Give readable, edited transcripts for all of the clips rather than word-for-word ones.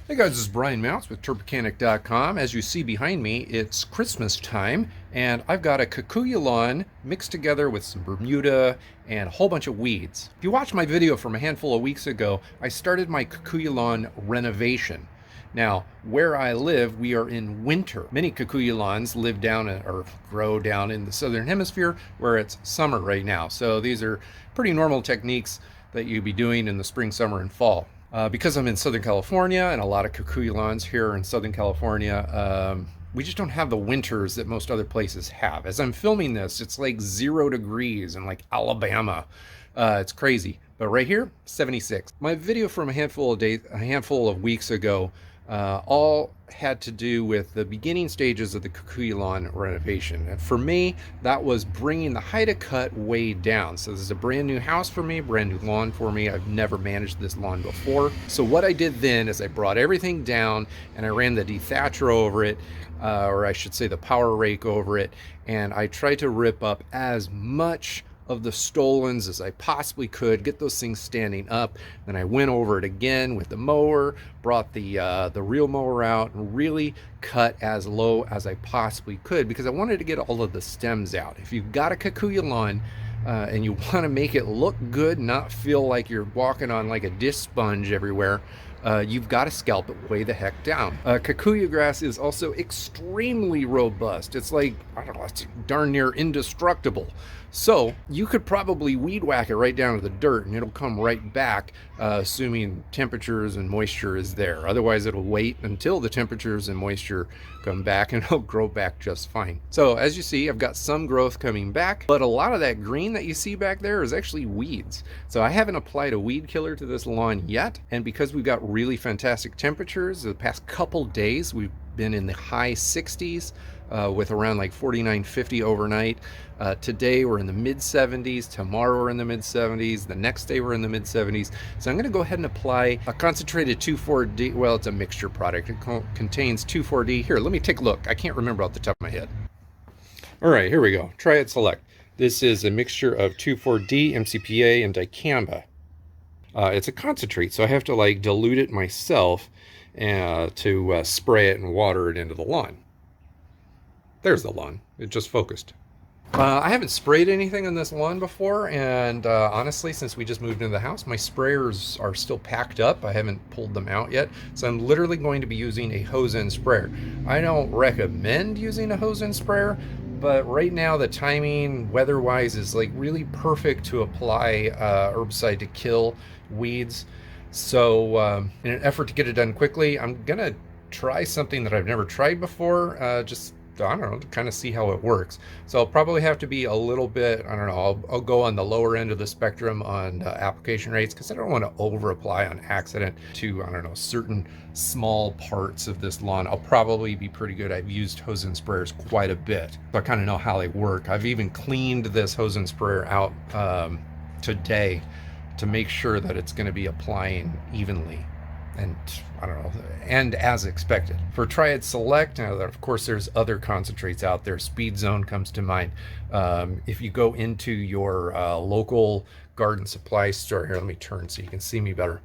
Hey guys, this is Brian Mounts with Turpmechanic.com. As you see behind me, it's Christmas time, and I've got a Kikuyu lawn mixed together with some Bermuda and a whole bunch of weeds. If you watched my video from a handful of weeks ago, I started my Kikuyu lawn renovation. Now, where I live, we are in winter. Many Kikuyu lawns live down or grow down in the southern hemisphere where it's summer right now. So these are pretty normal techniques that you'd be doing in the spring, summer, and fall. Because I'm in Southern California and a lot of Kikuyu lawns here in Southern California, we just don't have the winters that most other places have. As I'm filming this, it's like 0 degrees in like Alabama. It's crazy. But right here, 76. My video from a handful of weeks ago all had to do with the beginning stages of the Kikuyu lawn renovation. And for me, that was bringing the height of cut way down. So this is a brand new house for me, brand new lawn for me. I've never managed this lawn before. So what I did then is I brought everything down and I ran the dethatcher over it, or I should say the power rake over it, and I tried to rip up as much of the stolons as I possibly could, get those things standing up. Then I went over it again with the mower, brought the real mower out, and really cut as low as I possibly could because I wanted to get all of the stems out. If you've got a Kikuyu lawn and you want to make it look good, not feel like you're walking on like a dish sponge everywhere, you've got to scalp it way the heck down. Kikuyugrass is also extremely robust. It's like, I don't know, it's darn near indestructible. So you could probably weed whack it right down to the dirt and it'll come right back, assuming temperatures and moisture is there. Otherwise it'll wait until the temperatures and moisture come back and it'll grow back just fine. So as you see, I've got some growth coming back, but a lot of that green that you see back there is actually weeds. So I haven't applied a weed killer to this lawn yet. And because we've got really fantastic temperatures, the past couple days we've been in the high 60s with around like 49, 50 overnight. Today we're in the mid 70s, tomorrow we're in the mid 70s, the next day we're in the mid 70s. So I'm going to go ahead and apply a concentrated 2,4-D. Well, it's a mixture product. It contains 2,4-D. Here, let me take a look. I can't remember off the top of my head. All right, here we go. Triad Select. This is a mixture of 2,4-D, MCPA, and dicamba. It's a concentrate, so I have to like dilute it myself to spray it and water it into the lawn. There's the lawn. It just focused. I haven't sprayed anything on this lawn before, and honestly, since we just moved into the house, my sprayers are still packed up. I haven't pulled them out yet, so I'm literally going to be using a hose-end sprayer. I don't recommend using a hose-end sprayer, but right now the timing, weather-wise, is like really perfect to apply herbicide to kill weeds. So in an effort to get it done quickly, I'm gonna try something that I've never tried before, just I don't know, to kind of see how it works. So I'll probably have to be a little bit, I don't know, I'll go on the lower end of the spectrum on application rates because I don't want to over apply on accident to, I don't know, certain small parts of this lawn. I'll probably be pretty good. I've used hose and sprayers quite a bit, so I kind of know how they work. I've even cleaned this hose and sprayer out today to make sure that it's going to be applying evenly. And I don't know, and as expected. For Triad Select, now of course there's other concentrates out there. Speed Zone comes to mind. If you go into your local garden supply store, here, let me turn so you can see me better.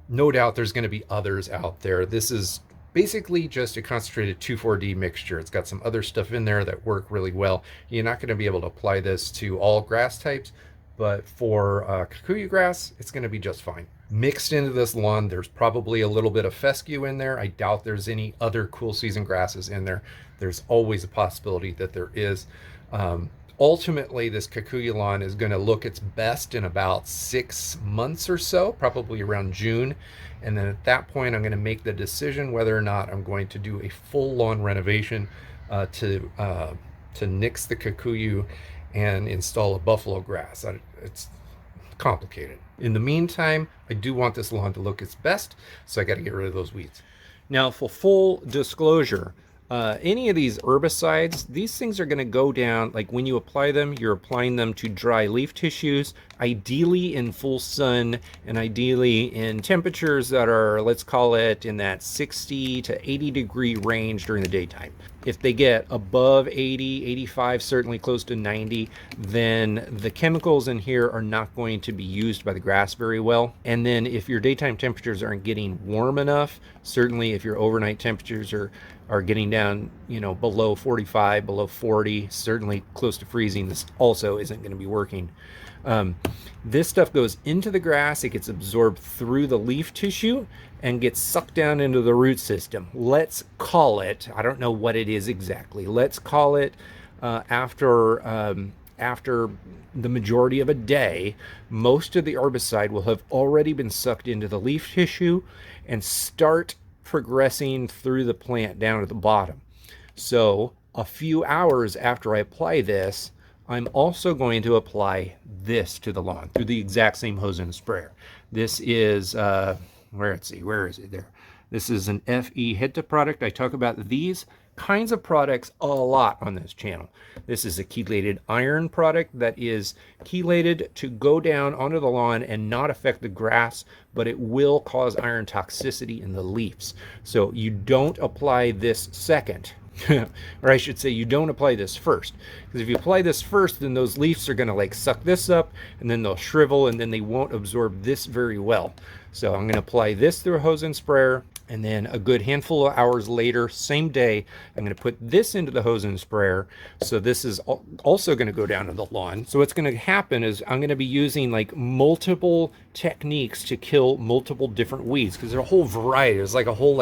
No doubt there's going to be others out there. This is basically just a concentrated 2,4-D mixture. It's got some other stuff in there that work really well. You're not going to be able to apply this to all grass types, but for Kikuyugrass, it's going to be just fine. Mixed into this lawn, there's probably a little bit of fescue in there. I doubt there's any other cool season grasses in there. There's always a possibility that there is. Ultimately, this Kikuyu lawn is going to look its best in about 6 months or so, probably around June. And then at that point, I'm going to make the decision whether or not I'm going to do a full lawn renovation to nix the Kikuyu and install a buffalo grass. It's complicated. In the meantime, I do want this lawn to look its best, so I got to get rid of those weeds. Now, for full disclosure, any of these herbicides, these things are going to go down, like when you apply them, you're applying them to dry leaf tissues, ideally in full sun, and ideally in temperatures that are, let's call it, in that 60 to 80 degree range during the daytime. If they get above 80, 85, certainly close to 90, then the chemicals in here are not going to be used by the grass very well. And then if your daytime temperatures aren't getting warm enough, certainly if your overnight temperatures are getting down, you know, below 45, below 40, certainly close to freezing, this also isn't going to be working. This stuff goes into the grass, it gets absorbed through the leaf tissue and gets sucked down into the root system. Let's call it, I don't know what it is exactly, let's call it after the majority of a day, most of the herbicide will have already been sucked into the leaf tissue and start progressing through the plant down to the bottom. So a few hours after I apply this, I'm also going to apply this to the lawn through the exact same hose and sprayer. This is, where is it there? This is an FeHEDTA product. I talk about these kinds of products a lot on this channel. This is a chelated iron product that is chelated to go down onto the lawn and not affect the grass, but it will cause iron toxicity in the leaves. So you don't apply this second. Or I should say you don't apply this first, because if you apply this first, then those leaves are going to like suck this up and then they'll shrivel and then they won't absorb this very well. So I'm going to apply this through a hose and sprayer, and then a good handful of hours later, same day, I'm going to put this into the hose and sprayer. So this is also going to go down to the lawn. So what's going to happen is I'm going to be using like multiple techniques to kill multiple different weeds, because there's a whole variety. There's like a whole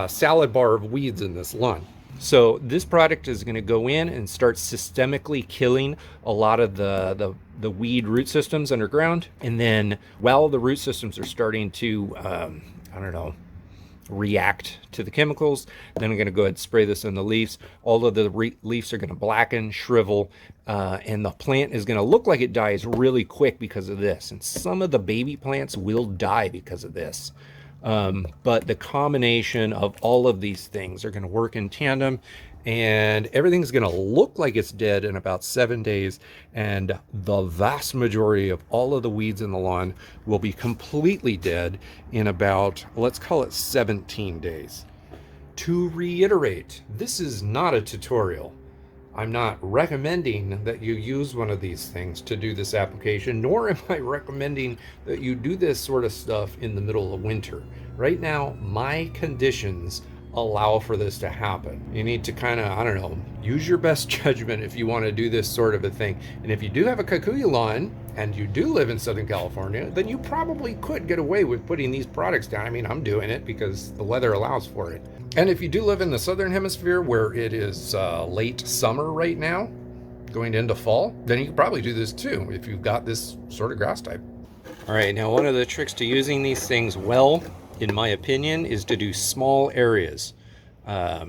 salad bar of weeds in this lawn. So this product is going to go in and start systemically killing a lot of the weed root systems underground. And then while the root systems are starting to, react to the chemicals, then I'm going to go ahead and spray this on the leaves. All of the leaves are going to blacken, shrivel, and the plant is going to look like it dies really quick because of this. And some of the baby plants will die because of this. But the combination of all of these things are going to work in tandem, and everything's going to look like it's dead in about 7 days, and the vast majority of all of the weeds in the lawn will be completely dead in about, let's call it 17 days. To reiterate, this is not a tutorial. I'm not recommending that you use one of these things to do this application, nor am I recommending that you do this sort of stuff in the middle of winter. Right now, my conditions allow for this to happen. You need to kind of, use your best judgment if you want to do this sort of a thing. And if you do have a Kikuyu lawn and you do live in Southern California, then you probably could get away with putting these products down. I mean, I'm doing it because the weather allows for it. And if you do live in the Southern Hemisphere where it is late summer right now, going into fall, then you could probably do this too if you've got this sort of grass type. All right, now one of the tricks to using these things well, in my opinion, is to do small areas.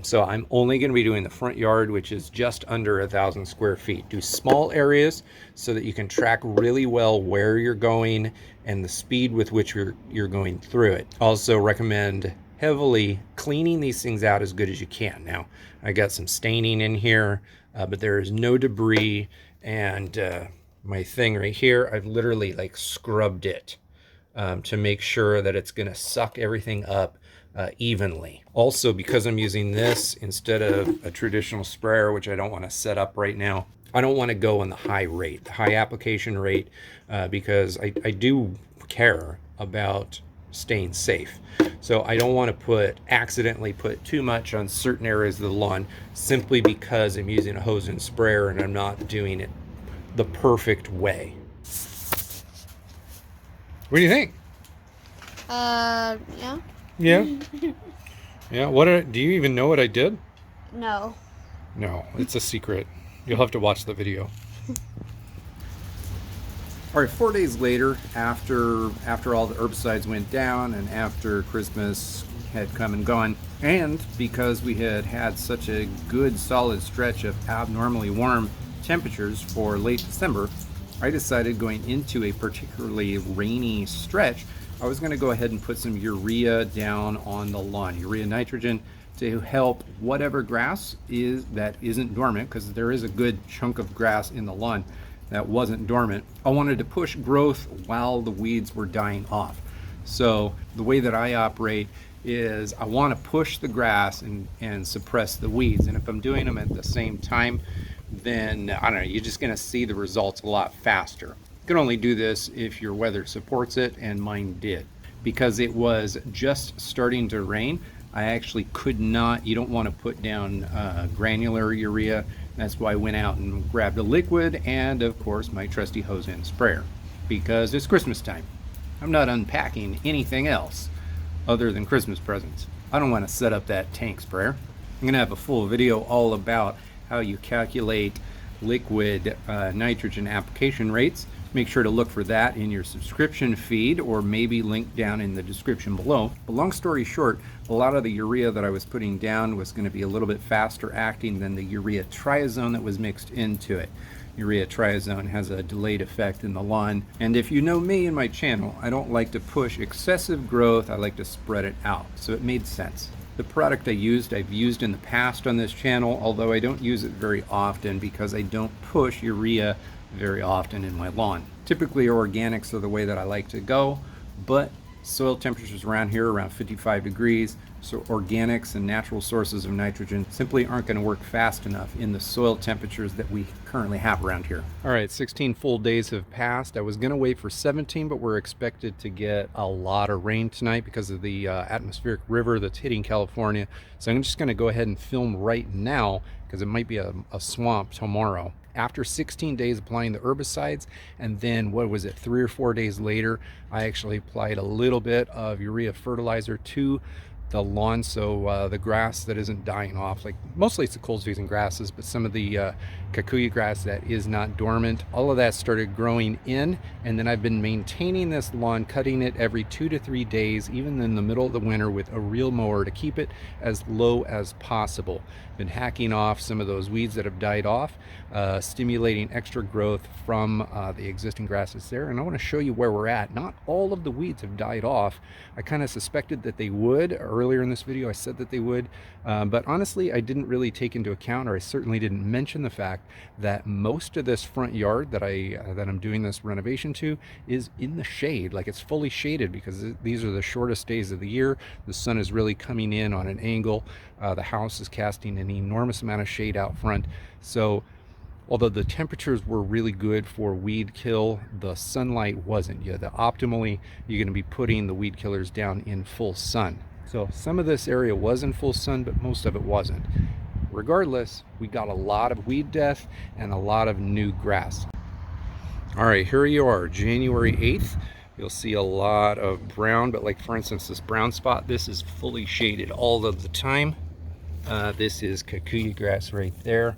So I'm only going to be doing the front yard, which is just under 1,000 square feet. Do small areas so that you can track really well where you're going and the speed with which you're going through it. Also recommend heavily cleaning these things out as good as you can. Now, I got some staining in here, but there is no debris, and my thing right here, I've literally scrubbed it to make sure that it's going to suck everything up evenly. Also, because I'm using this instead of a traditional sprayer, which I don't want to set up right now, I don't want to go on the high rate, the high application rate, because I do care about staying safe. So I don't want to accidentally put too much on certain areas of the lawn simply because I'm using a hose and sprayer and I'm not doing it the perfect way. What do you think? Yeah. Yeah? Yeah, do you even know what I did? No. No, it's a secret. You'll have to watch the video. All right, 4 days later, after all the herbicides went down and after Christmas had come and gone, and because we had had such a good solid stretch of abnormally warm temperatures for late December, I decided, going into a particularly rainy stretch, I was going to go ahead and put some urea down on the lawn, urea nitrogen, to help whatever grass that isn't dormant, because there is a good chunk of grass in the lawn that wasn't dormant. I wanted to push growth while the weeds were dying off. So the way that I operate is I want to push the grass and suppress the weeds. And if I'm doing them at the same time, then I don't know, you're just going to see the results a lot faster. You can only do this if your weather supports it, and mine did. Because it was just starting to rain, I actually could not, you don't want to put down granular urea. That's why I went out and grabbed a liquid and, of course, my trusty hose end sprayer. Because it's Christmas time. I'm not unpacking anything else other than Christmas presents. I don't want to set up that tank sprayer. I'm going to have a full video all about how you calculate liquid nitrogen application rates. Make sure to look for that in your subscription feed, or maybe link down in the description below. But long story short, a lot of the urea that I was putting down was going to be a little bit faster acting than the Urea-Triazone that was mixed into it. Urea-Triazone has a delayed effect in the lawn, and if you know me and my channel, I don't like to push excessive growth. I like to spread it out, so it made sense. The product I've used in the past on this channel, although I don't use it very often because I don't push urea very often in my lawn. Typically organics are the way that I like to go, but soil temperatures around here around 55 degrees, so organics and natural sources of nitrogen simply aren't going to work fast enough in the soil temperatures that we currently have around here. All right, 16 full days have passed. I was going to wait for 17, but we're expected to get a lot of rain tonight because of the atmospheric river that's hitting California. So I'm just going to go ahead and film right now because it might be a swamp tomorrow. After 16 days applying the herbicides, and then what was it, 3 or 4 days later, I actually applied a little bit of urea fertilizer to the lawn, so the grass that isn't dying off, like mostly it's the cold season grasses, but some of the Kikuyugrass that is not dormant, all of that started growing in. And then I've been maintaining this lawn, cutting it every 2 to 3 days, even in the middle of the winter, with a reel mower to keep it as low as possible. Been hacking off some of those weeds that have died off, stimulating extra growth from the existing grasses there. And I want to show you where we're at. Not all of the weeds have died off. I kind of suspected that they would. Earlier in this video I said that they would, but honestly I didn't really take into account, or I certainly didn't mention the fact that most of this front yard that I'm doing this renovation to is in the shade. Like, it's fully shaded because these are the shortest days of the year. The sun is really coming in on an angle. The house is casting an enormous amount of shade out front. So although the temperatures were really good for weed kill, the sunlight wasn't. Optimally, you're going to be putting the weed killers down in full sun. So some of this area was in full sun, but most of it wasn't. Regardless, we got a lot of weed death and a lot of new grass. All right, here you are, January 8th. You'll see a lot of brown, but like for instance, this brown spot, this is fully shaded all of the time. This is Kikuyugrass right there.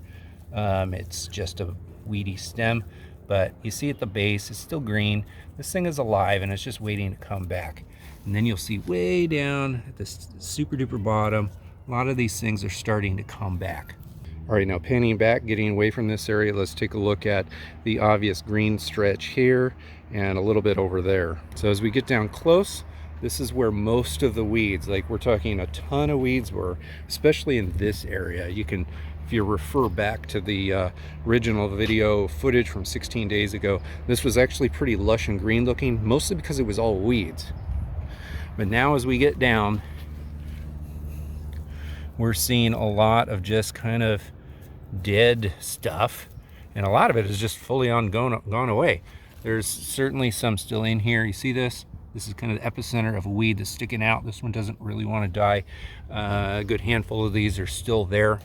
It's just a weedy stem, but you see at the base, it's still green. This thing is alive and it's just waiting to come back. And then you'll see way down at the super duper bottom, a lot of these things are starting to come back. All right, now panning back, getting away from this area, let's take a look at the obvious green stretch here and a little bit over there. So as we get down close, this is where most of the weeds, like we're talking a ton of weeds were, especially in this area. You can, if you refer back to the original video footage from 16 days ago, this was actually pretty lush and green looking, mostly because it was all weeds. But now as we get down, we're seeing a lot of just kind of dead stuff, and a lot of it is just fully on gone away. There's certainly some still in here. You see this? This is kind of the epicenter of a weed that's sticking out. This one doesn't really want to die. A good handful of these are still there.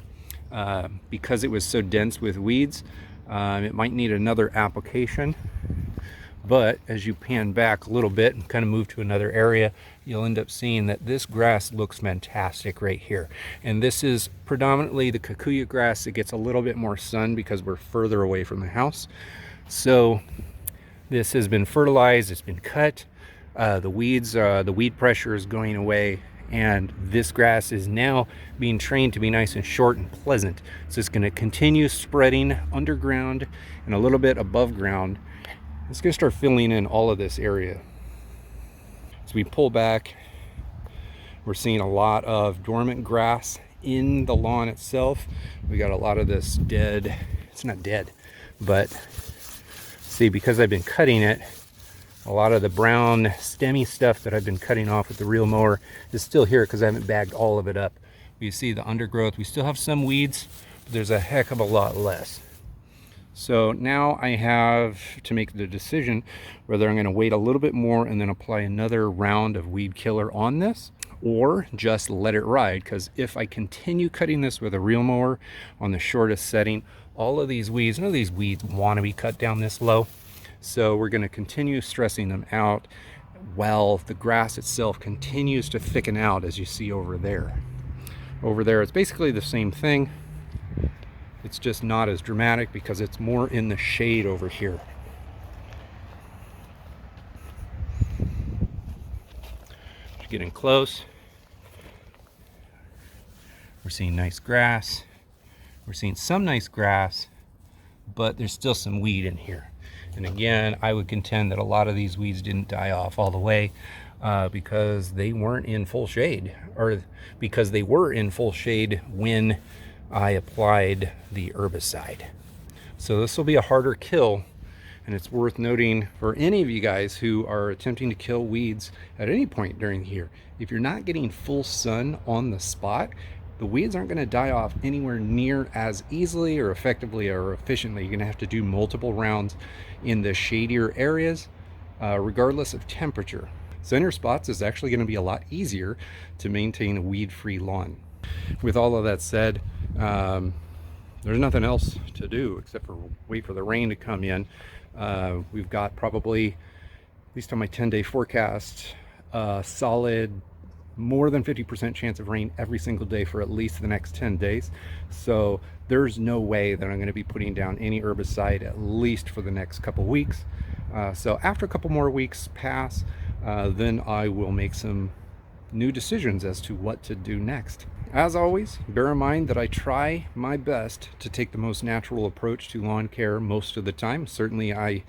Because it was so dense with weeds, it might need another application. But as you pan back a little bit and kind of move to another area, you'll end up seeing that this grass looks fantastic right here. And this is predominantly the Kikuyugrass. It gets a little bit more sun because we're further away from the house. So this has been fertilized, it's been cut. The weed pressure is going away, and this grass is now being trained to be nice and short and pleasant. So it's going to continue spreading underground and a little bit above ground. It's going to start filling in all of this area. As we pull back, we're seeing a lot of dormant grass in the lawn itself. We got a lot of this dead, it's not dead, but see, because I've been cutting it, A lot of the brown stemmy stuff that I've been cutting off with the reel mower is still here because I haven't bagged all of it up. You see the undergrowth. We still have some weeds, but there's a heck of a lot less. So now I have to make the decision whether I'm going to wait a little bit more and then apply another round of weed killer on this, or just let it ride. Because if I continue cutting this with a reel mower on the shortest setting, all of these weeds, none of these weeds want to be cut down this low. So we're going to continue stressing them out while the grass itself continues to thicken out, as you see over there. Over there, it's basically the same thing. It's just not as dramatic because it's more in the shade over here. Just getting close. We're seeing nice grass. We're seeing some nice grass, but there's still some weed in here. And again, I would contend that a lot of these weeds didn't die off all the way because they weren't in full shade, or because they were in full shade when I applied the herbicide. So this will be a harder kill, and it's worth noting for any of you guys who are attempting to kill weeds at any point during the year, if you're not getting full sun on the spot, the weeds aren't going to die off anywhere near as easily or effectively or efficiently. You're going to have to do multiple rounds in the shadier areas, regardless of temperature. Center spots is actually going to be a lot easier to maintain a weed-free lawn. With all of that said, there's nothing else to do except for wait for the rain to come in. We've got probably, at least on my 10-day forecast, solid more than 50% chance of rain every single day for at least the next 10 days. So there's no way that I'm going to be putting down any herbicide at least for the next couple weeks. So after a couple more weeks pass, then I will make some new decisions as to what to do next. As always, bear in mind that I try my best to take the most natural approach to lawn care most of the time. Certainly I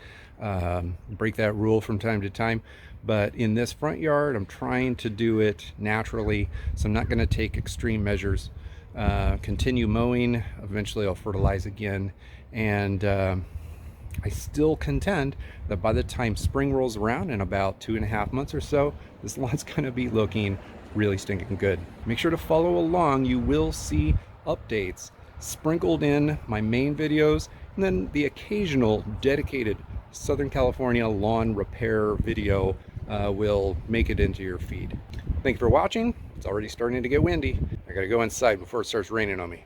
break that rule from time to time, but in this front yard I'm trying to do it naturally, so I'm not going to take extreme measures. Continue mowing, eventually I'll fertilize again, and I still contend that by the time spring rolls around in about 2.5 months or so, this lawn's going to be looking really stinking good. Make sure to follow along. You will see updates sprinkled in my main videos, and then the occasional dedicated Southern California lawn repair video will make it into your feed. Thank you for watching. It's already starting to get windy. I gotta go inside before it starts raining on me.